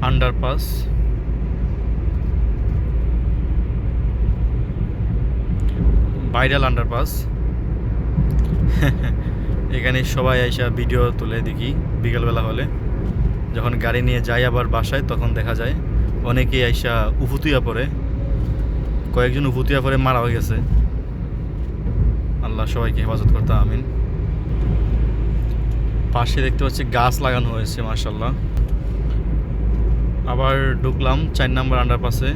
Underpass. Viral underpass. এখানে সবাই আইসা ভিডিও তুলে দেখি বিকেলবেলা হলে, যখন গাড়ি নিয়ে যাই আবার বাসায়, তখন দেখা যায় অনেকেই আইসা উফুতুয়া পড়ে, কয়েকজন উফুতুয়া পরে মারা হয়ে গেছে। আল্লাহ সবাইকে হেফাজত করতে আমিন। পাশে দেখতে পাচ্ছি গাছ লাগানো হয়েছে মাশাআল্লাহ। আবার ঢুকলাম 4 নম্বর আন্ডারপাসে।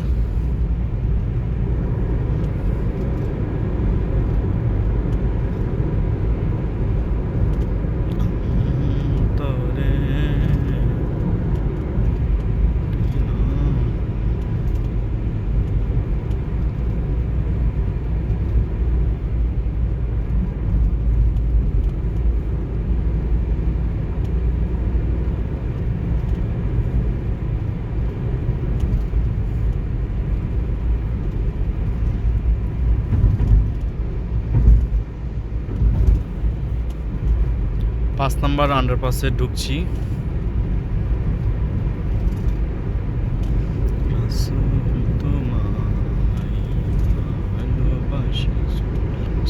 পাঁচ নম্বর আন্ডারপাসে ঢুকছি।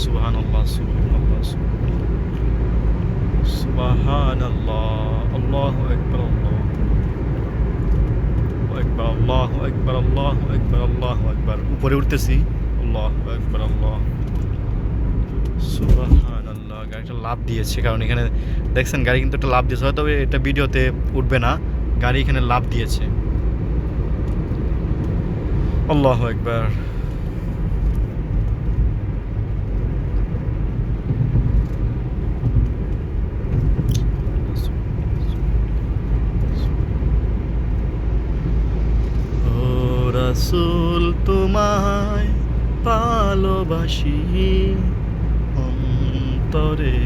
সুবহানাল্লাহ, সুবহানাল্লাহ, সুবহানাল্লাহ, আল্লাহু আকবার, আল্লাহু আকবার, আল্লাহু আকবার, আল্লাহু আকবার। উপরে উঠতেছি, আল্লাহু আকবার, আল্লাহ, সুবহানাল্লাহ। গাড়িটা লাফ দিয়েছে, কারণ এখানে দেখছেন গাড়ি কিন্তু একটা লাফ দিয়েছে, হয়তো এটা ভিডিওতে উঠবে না, গাড়ি এখানে লাফ দিয়েছে। আল্লাহু আকবার। ও রাসূল তোমায় ভালোবাসি অন্তরে,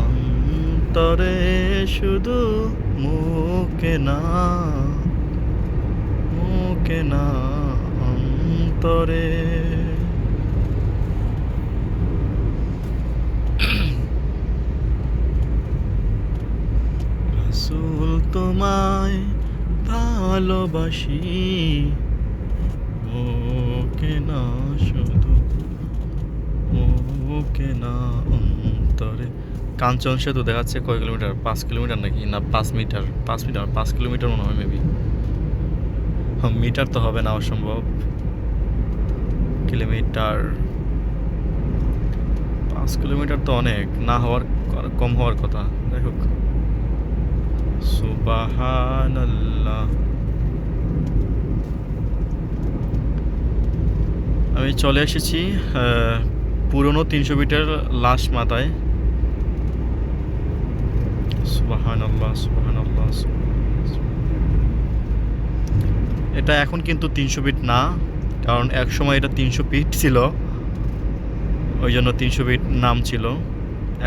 অন্তরে শুধু মুখে না, মুখে না, অন্তরে। রাসূল তোমায় ভালোবাসি মুখে না, শুধু মুখে না, অন্তরে। কাঞ্চন সেতু দেখাচ্ছে কয় কিলোমিটার, 5 কিলোমিটার নাকি, না 5 মিটার, 5 মিটার, 5 কিলোমিটার মনে হয় মেবি। মিটার তো হবে না, অসম্ভব। কিলোমিটার, 5 কিলোমিটার তো অনেক, না হওয়ার, কম হওয়ার কথা। যাই হোক, সুবহানাল্লাহ। আমি চলে এসেছি পুরনো 300 মিটার লাশ মাথায়। সুবহানাল্লাহ, সুবহানাল্লাহ। এটা এখন কিন্তু 300 ফিট না, কারণ এক সময় এটা 300 ফিট ছিল, ওই জন্য 300 ফিট নাম ছিল।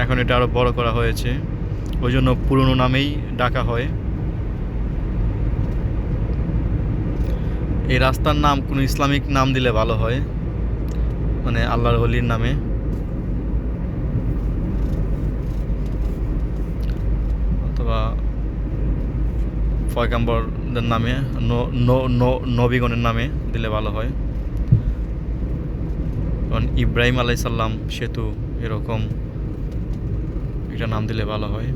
এখন এটা আরও বড় করা হয়েছে, ওই জন্য পুরনো নামেই ডাকা হয়। এই রাস্তার নাম কোনো ইসলামিক নাম দিলে ভালো হয়, মানে আল্লাহর ওলির নামে। অথবা পয়গম্বরদের নামে, নবীগণের নামে দিলে ভালো হয়। কারণ ইব্রাহিম আলাইহিস সালাম সেতু, এরকম একটা নাম দিলে ভালো হয়।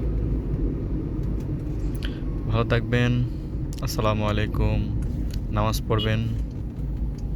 ভালো থাকবেন, আসসালামু আলাইকুম। নামাজ পড়বেন।